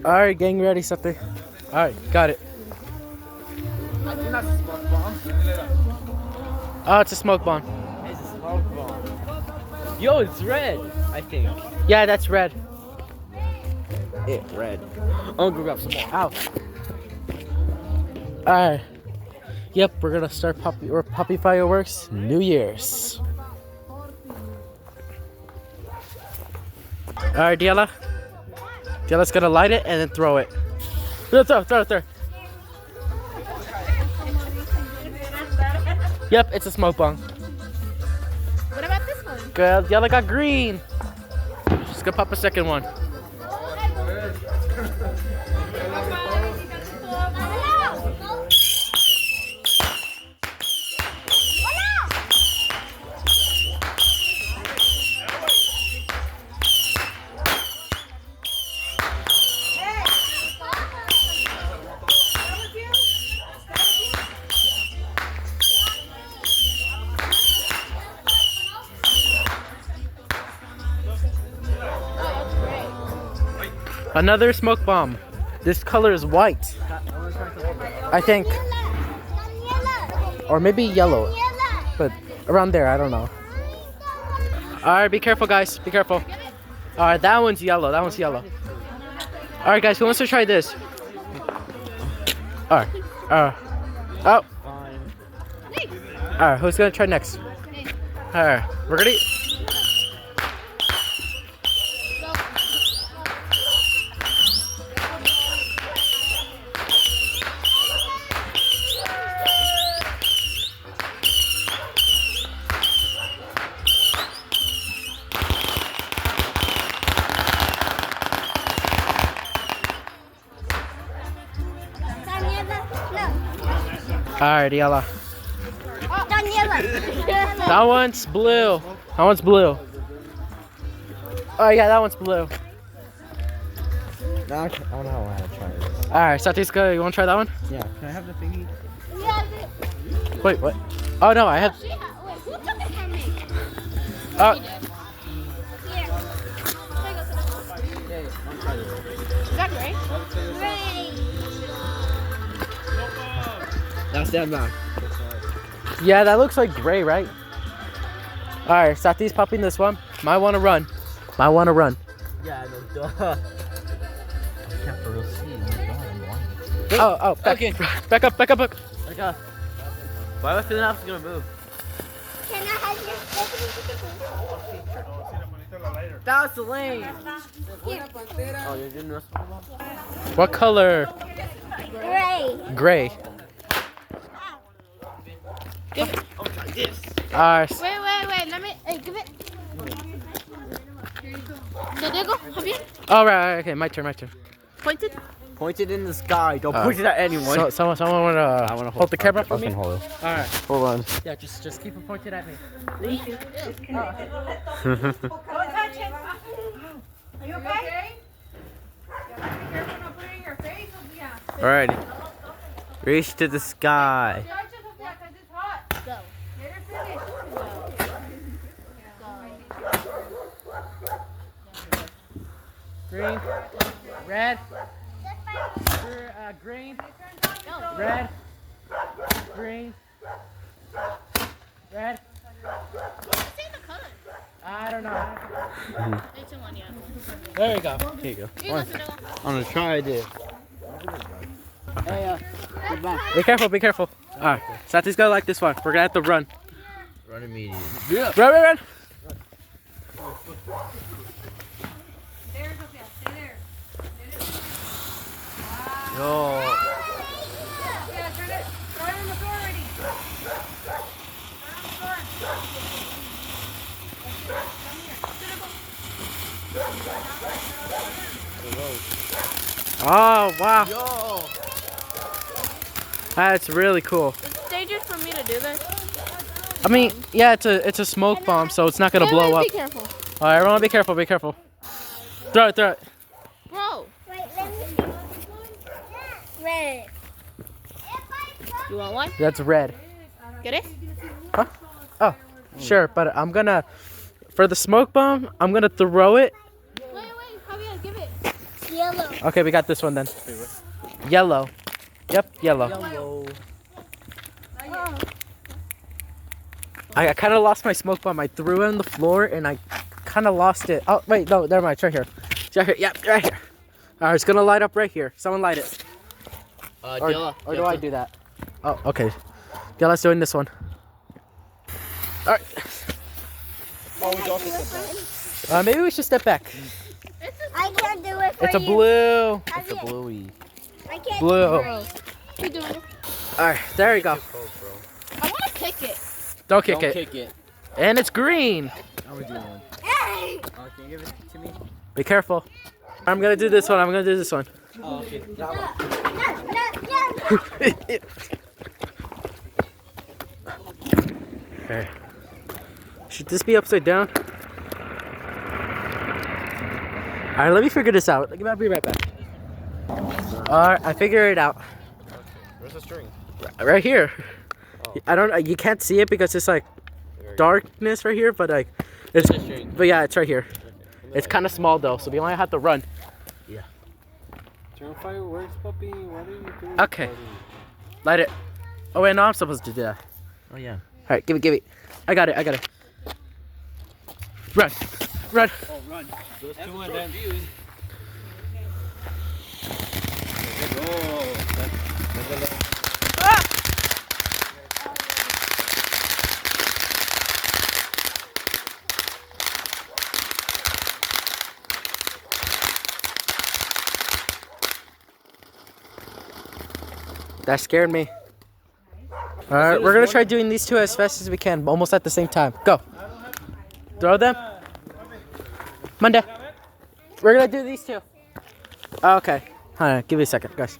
Alright, getting ready, something. Alright, got it. I think that's a smoke bomb. Oh, it's a smoke bomb. It's a smoke bomb. Yo, it's red, I think. Yeah, that's red. Yeah, red. I'm gonna go grab some more. Ow. Alright. Yep, we're gonna start Poppy fireworks. New Year's. Alright, Diala. Diala's gonna light it and then throw it. Throw it. Yep, it's a smoke bomb. What about this one? Good. Diala got green. Just gonna pop a second one. Another smoke bomb. This color is white. I think. Or maybe yellow. But around there, I don't know. Alright, be careful, guys. Be careful. Alright, that one's yellow. Alright, guys, who wants to try this? Alright. Oh. Alright, who's gonna try next? Alright, we're ready? Alright, Diala. That one's blue. Oh yeah, that one's blue. I don't know how to try this. Alright, Satiska, you wanna try that one? Yeah. Can I have the thingy? Wait, what? Oh no, I have. Wait, who took it from me? Oh, Here. Is that gray? Now stand back. yeah, that looks like gray, right? Alright, Sati's popping this one. Might wanna run. Yeah, no duh. Can't really see. Oh, back up. Like, why was the enough gonna move? Can I have your That's the lane. Here. Oh, you're doing this. What color? Gray. Gray. Oh, try this. Alright. Wait. Let me. Hey, give it. Diego, have you Alright, okay, my turn. pointed? Point it in the sky. Don't point it at anyone. So, someone wanna hold the camera for me? Hold it. Alright. Hold on. Yeah, just keep it pointed at me. Thank you. Don't touch it. Are you okay? Be careful not put it in your face. Yeah. Alrighty. Reach to the sky. Touch it, Sophia, 'cause it's hot. Go. Let her finish. Green, red, green, red, green, red. Say the color. I don't know. It's in one, yeah. There we go. Here you go. Here you go, Diego. I'm gonna try this. Hey, be careful. Alright, Sati's gonna like this one. We're gonna have to run. Run immediately. Run. There, Sophia. Stay there. Yo. Yeah, turn it. Throw it on the floor already. Oh wow, Yo. that's really cool. It's dangerous for me to do this. I mean, yeah, it's a smoke bomb, so it's not gonna blow up. Be careful. Alright, everyone, be careful. Throw it. Bro. Wait, let me. Red. You want one? That's red. Get it? Huh? Oh, sure, but I'm gonna, for the smoke bomb, I'm gonna throw it. Wait, Javier, give it. Yellow. Okay, we got this one then. Yellow. Yep, yellow. Yellow. I kind of lost my smoke bomb. I threw it on the floor and I kind of lost it. Oh, wait, no, never mind. It's right here. It's right here. Yep, right here. All right, it's going to light up right here. Someone light it. Or do I do that? Oh, okay. Yeah, let's doing this one. All right. Oh, we don't step back. Maybe we should step back. I can't do it for It's a you. blue. It's a bluey. I can't Blue. You doing it? All right, there you go. I want to kick it. Don't kick Don't it. kick it. And it's green. How we doing one? Hey! Oh, can you give it to me? Be careful. I'm going to do this one. I'm going to do this one. Oh, okay. Okay. Should this be upside down? Alright, let me figure this out. I'll be right back. Alright, I figured it out. Where's the string? Right here. Oh. I don't. You can't see it because it's like darkness right here, but like it's. The string. But yeah, it's right here. It's kind of small though, so we only have to run. Turn fireworks, puppy. What are you doing? Okay. Light it. Oh wait, no, I'm supposed to do that. Oh yeah. Alright, give it. I got it. Run. Oh, run. Those two and then. That scared me. Alright, we're gonna try doing these two as fast as we can, almost at the same time. Go. Throw them. Monday. We're gonna do these two. Okay. Hold on, give me a second, guys.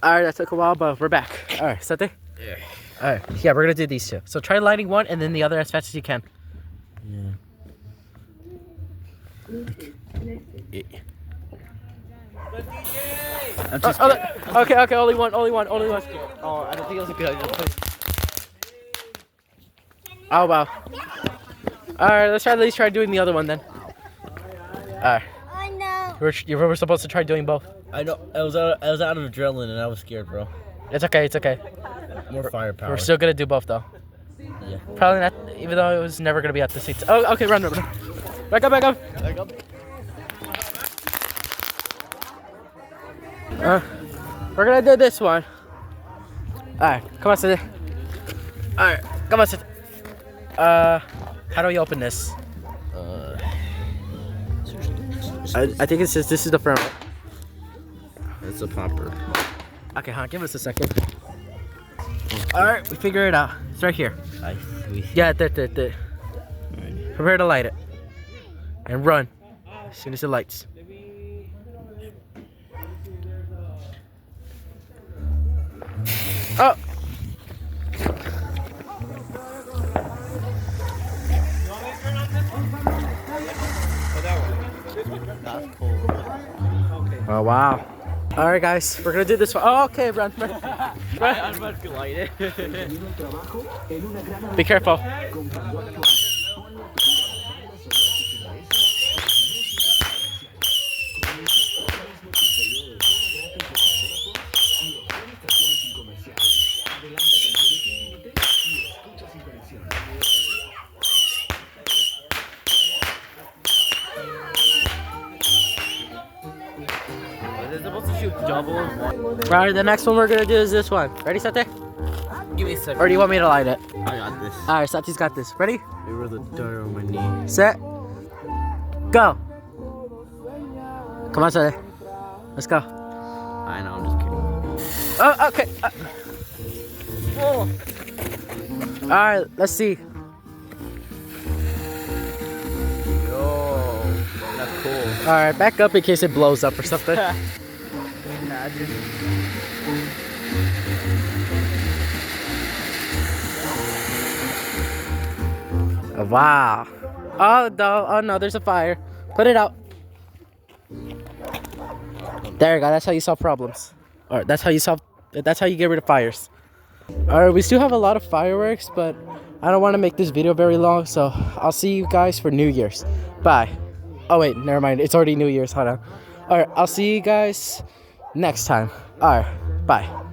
Alright, that took a while, but we're back. Alright, set there? Yeah. Alright, yeah, we're gonna do these two. So try lighting one and then the other as fast as you can. I'm just Okay, only one. Oh, I don't think it was a good idea. Oh wow. Alright, let's at least try doing the other one then. Alright. Oh no. You were supposed to try doing both. I know. I was out of adrenaline and I was scared, bro. It's okay. More firepower. We're still gonna do both though. Yeah. Probably not, even though it was never gonna be at the seats. Oh, okay, run. Back up. Back up. We're gonna do this one. Alright, come on, sit. Alright, come on, sit. How do we open this? I think it says this is the front. It's a popper. Okay, give us a second. Alright, we figured it out. It's right here. Yeah, there. Prepare to light it. And run. As soon as it lights. Oh! That's cool. Oh, wow. Alright, guys, we're gonna do this one. Oh, okay, run. I'm about to light it. Be careful. Is it supposed to shoot double? Alright, the next one we're gonna do is this one. Ready, Sate? Give me a second. Or do you want me to light it? I got this. Alright, Sate's got this. Ready? It really dirt on my knee. Set. Go. Come on, Sate. Let's go. I know, I'm just kidding. Oh, okay. Alright, let's see. Yo, that's cool. Alright, back up in case it blows up or something. Wow. Oh no, there's a fire. Put it out. There you go, that's how you solve problems. Alright, that's how you get rid of fires. Alright, we still have a lot of fireworks, but I don't want to make this video very long, so I'll see you guys for New Year's. Bye. Oh wait, never mind. It's already New Year's. Hold on. All right, I'll see you guys next time. All right, bye.